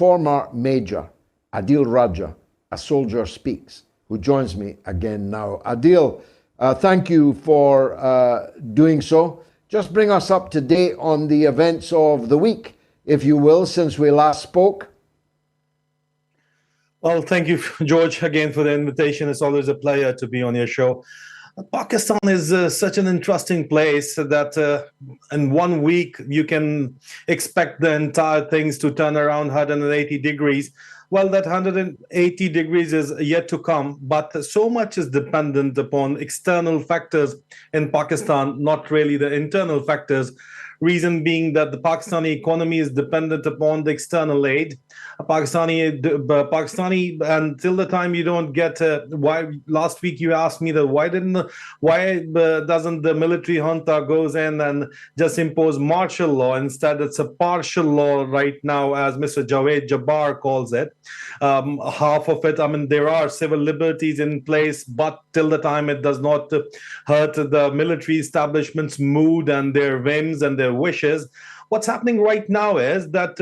former Major Adil Raja, A Soldier Speaks, who joins me again now. Adil, thank you for doing so. Just bring us up to date on the events of the week, if you will, since we last spoke. Well, thank you, George, again for the invitation. It's always a pleasure to be on your show. Pakistan is such an interesting place that in 1 week you can expect the entire things to turn around 180 degrees. Well, that 180 degrees is yet to come, but so much is dependent upon external factors in Pakistan, not really the internal factors. Reason being that the Pakistani economy is dependent upon the external aid. Pakistani, until the time you don't get why. Last week you asked me that why doesn't the military junta goes in and just impose martial law? Instead, it's a partial law right now, as Mr. Javed Jabbar calls it. Half of it, I mean, there are civil liberties in place, but till the time it does not hurt the military establishment's mood and their whims and their wishes. What's happening right now is that,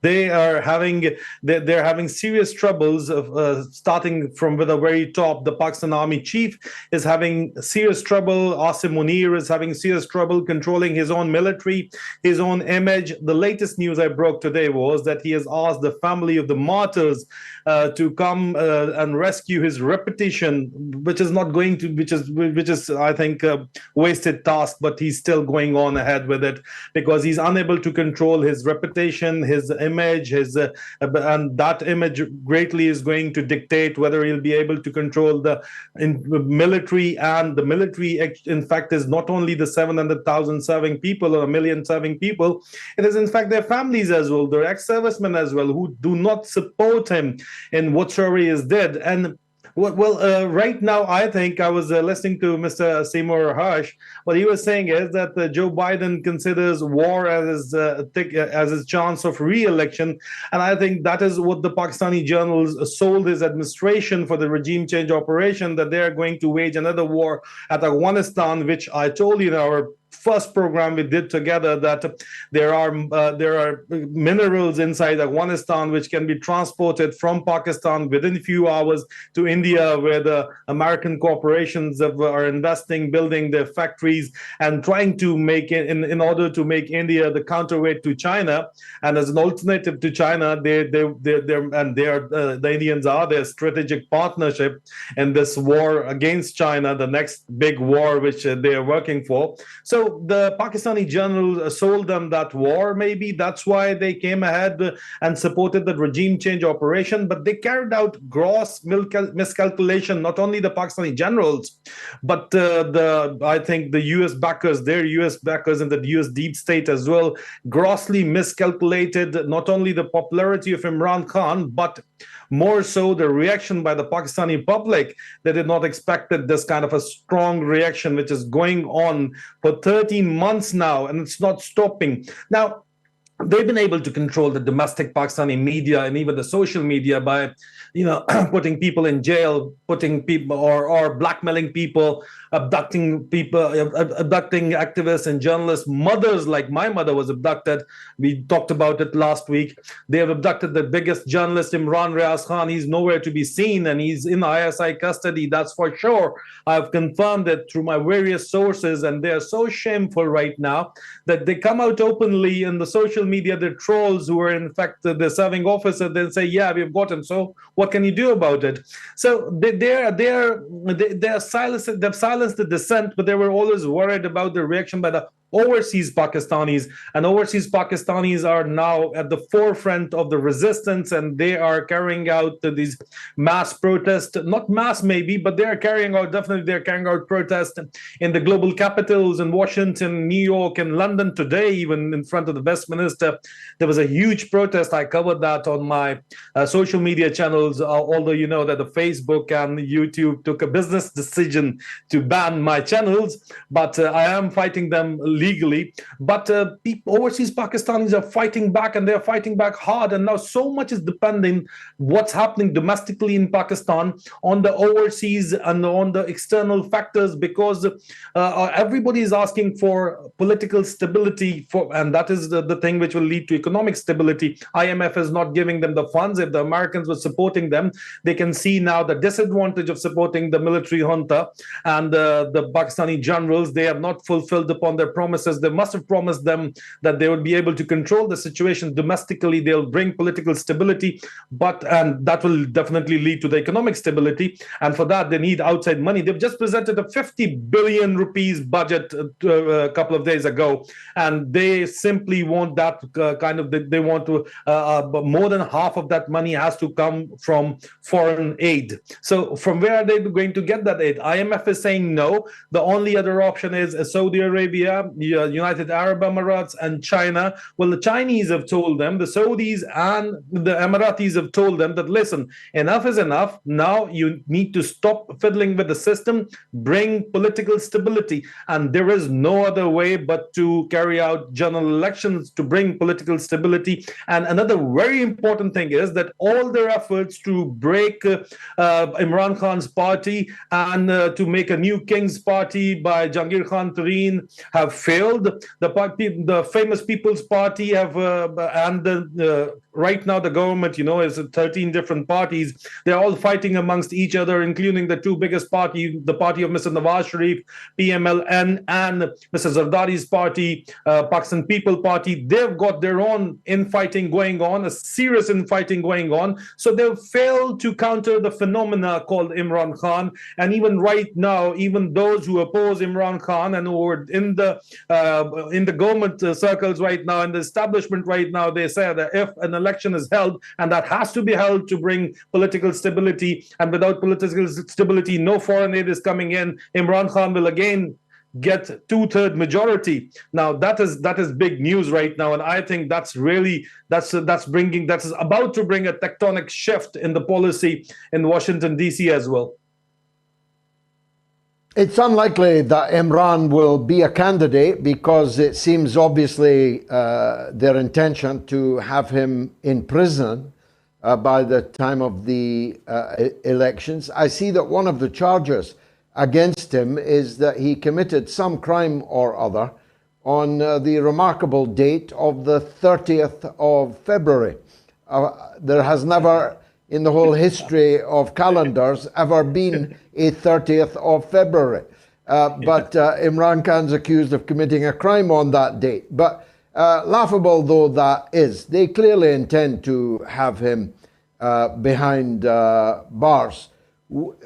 they're having serious troubles of starting from the very top. The Pakistan Army chief is having serious trouble. Asim Munir is having serious trouble controlling his own military, his own image. The latest news I broke today was that he has asked the family of the martyrs to come and rescue his reputation, which is not going to, which is I think a wasted task. But he's still going on ahead with it because he's unable to control his reputation, his image, and that image greatly is going to dictate whether he'll be able to control the military. And the military, in fact, is not only the 700,000 serving people or 1 million serving people, it is in fact their families as well, their ex-servicemen as well, who do not support him in whatsoever he is did. And right now, I think I was listening to Mr. Seymour Hersh. What he was saying is that Joe Biden considers war as his chance of re-election, and I think that is what the Pakistani journals sold his administration for the regime change operation, that they are going to wage another war at Afghanistan, which I told you in our first program we did together that there are minerals inside Afghanistan which can be transported from Pakistan within a few hours to India, where the American corporations are investing, building their factories, and trying to make it in order to make India the counterweight to China. And as an alternative to China, the Indians are their strategic partnership in this war against China, the next big war which they are working for. So the Pakistani journal sold them that war. Maybe that's why they came ahead and supported the regime change operation. But they carried out gross miscalculation, not only the Pakistani generals, but I think the U.S. backers, their U.S. backers and the U.S. deep state as well, grossly miscalculated not only the popularity of Imran Khan, but more so the reaction by the Pakistani public. They did not expect this kind of a strong reaction, which is going on for 13 months now, and it's not stopping. Now, they've been able to control the domestic Pakistani media and even the social media by, putting people in jail, putting people or blackmailing people, abducting activists and journalists. Mothers, like my mother was abducted. We talked about it last week. They have abducted the biggest journalist, Imran Riaz Khan. He's nowhere to be seen, and he's in ISI custody. That's for sure. I've confirmed it through my various sources, and they are so shameful right now that they come out openly in the social media. The trolls who are in fact the serving officer then say, "Yeah, we've got him. So what can you do about it?" So they've silenced the dissent, but they were always worried about the reaction by the overseas Pakistanis, and overseas Pakistanis are now at the forefront of the resistance, and they are carrying out these mass protests, not mass maybe, but they're carrying out protests in the global capitals in Washington, New York, and London today, even in front of the Westminster. There was a huge protest. I covered that on my social media channels, although you know that the Facebook and YouTube took a business decision to ban my channels, but I am fighting them legally. But overseas Pakistanis are fighting back, and they're fighting back hard. And now so much is depending what's happening domestically in Pakistan on the overseas and on the external factors, because everybody is asking for political stability, and that is the thing which will lead to economic stability. IMF is not giving them the funds. If the Americans were supporting them, they can see now the disadvantage of supporting the military junta and the Pakistani generals. They have not fulfilled upon their promises. They must have promised them that they would be able to control the situation domestically. They'll bring political stability, and that will definitely lead to the economic stability. And for that, they need outside money. They've just presented a 50 billion rupees budget a couple of days ago, and they simply want that they want to more than half of that money has to come from foreign aid. So from where are they going to get that aid? IMF is saying no. The only other option is Saudi Arabia, United Arab Emirates, and China. Well, the Chinese have told them, the Saudis and the Emiratis have told them that, listen, enough is enough. Now you need to stop fiddling with the system, bring political stability. And there is no other way but to carry out general elections to bring political stability. And another very important thing is that all their efforts to break Imran Khan's party and to make a new King's Party by Jahangir Khan Tareen have failed. The famous People's Party have right now the government, is 13 different parties. They're all fighting amongst each other, including the two biggest parties, the party of Mr. Nawaz Sharif, PMLN, and Mr. Zardari's party, Pakistan People Party. They've got their own infighting going on, a serious infighting going on. So they've failed to counter the phenomena called Imran Khan. And even right now, even those who oppose Imran Khan and who are in the government circles right now, in the establishment right now, they say that if an election is held, and that has to be held to bring political stability, and without political stability, no foreign aid is coming in, Imran Khan will again get 2/3 majority. Now that is big news right now, and I think that's about to bring a tectonic shift in the policy in Washington DC as well. It's unlikely that Imran will be a candidate, because it seems obviously their intention to have him in prison by the time of the elections. I see that one of the charges against him is that he committed some crime or other on the remarkable date of the 30th of February. There has never, in the whole history of calendars, ever been a 30th of February. But Imran Khan's accused of committing a crime on that date. But laughable though that is, they clearly intend to have him behind bars.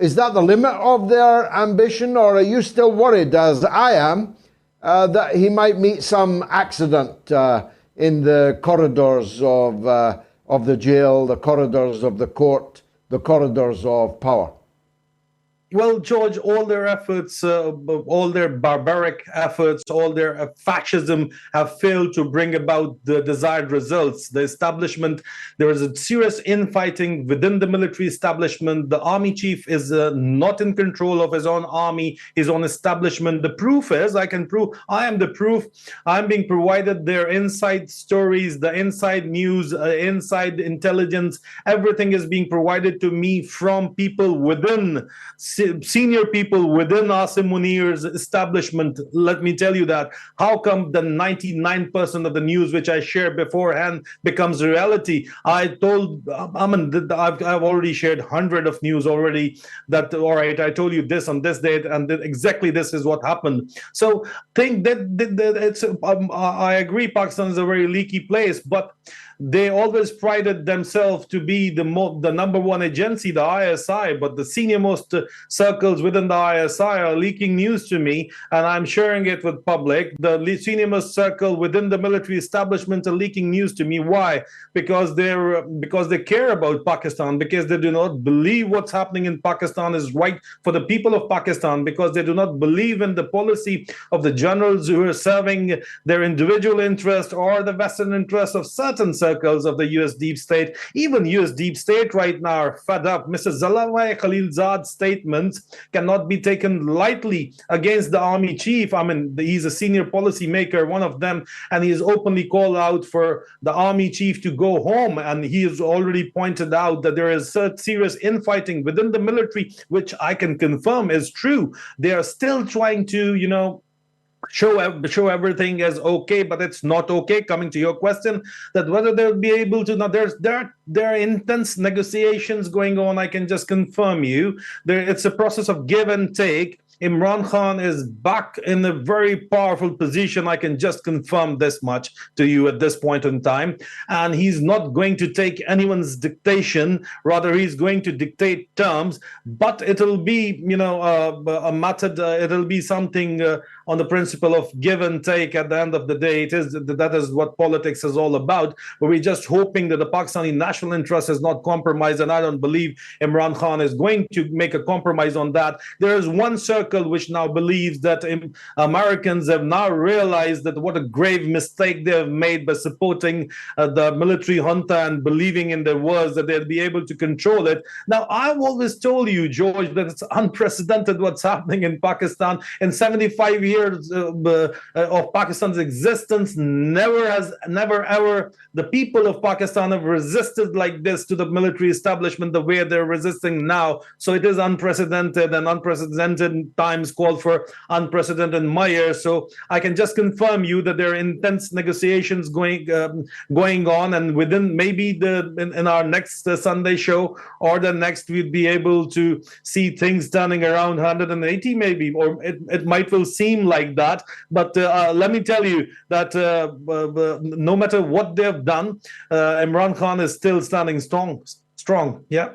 Is that the limit of their ambition, or are you still worried, as I am, that he might meet some accident in the corridors of the jail, the corridors of the court, the corridors of power? Well, George, all their efforts, all their barbaric efforts, all their fascism have failed to bring about the desired results. The establishment, there is a serious infighting within the military establishment. The army chief is not in control of his own army, his own establishment. The proof is, I can prove, I am the proof. I'm being provided their inside stories, the inside news, inside intelligence. Everything is being provided to me from people within, senior people within Asim Munir's establishment. Let me tell you that. How come the 99% of the news which I shared beforehand becomes reality? I've already shared 100 of news already that, all right, I told you this on this date, and exactly this is what happened. So think that it's, I agree, Pakistan is a very leaky place, but they always prided themselves to be the number one agency, the ISI, but the senior-most circles within the ISI are leaking news to me, and I'm sharing it with public. The senior-most circle within the military establishment are leaking news to me. Why? Because they care about Pakistan, because they do not believe what's happening in Pakistan is right for the people of Pakistan, because they do not believe in the policy of the generals who are serving their individual interest or the Western interest of certain circles of the US deep state. Even US deep state right now are fed up. Mr. Zalawai Khalilzad's statements cannot be taken lightly against the army chief. I mean, he's a senior policy maker, one of them, and he has openly called out for the army chief to go home. And he has already pointed out that there is serious infighting within the military, which I can confirm is true. They are still trying to, show everything as okay, but it's not okay. Coming to your question, that whether they'll be able to, now there are intense negotiations going on. I can just confirm you it's a process of give and take. Imran Khan is back in a very powerful position. I can just confirm this much to you at this point in time. And he's not going to take anyone's dictation. Rather, he's going to dictate terms. But it'll be, a method. It'll be something on the principle of give and take. At the end of the day, that is what politics is all about. But we're just hoping that the Pakistani national interest is not compromised. And I don't believe Imran Khan is going to make a compromise on that. There is one circle which now believes that Americans have now realized that what a grave mistake they have made by supporting the military junta and believing in their words that they'll be able to control it. Now, I've always told you, George, that it's unprecedented what's happening in Pakistan. In 75 years of Pakistan's existence, never ever the people of Pakistan have resisted like this to the military establishment the way they're resisting now. So it is unprecedented, and unprecedented times call for unprecedented measures. So I can just confirm you that there are intense negotiations going on, and within maybe in our next Sunday show or the next, we'd be able to see things turning around 180 maybe, or it might will seem like that. But let me tell you that no matter what they've done, Imran Khan is still standing strong. Yeah.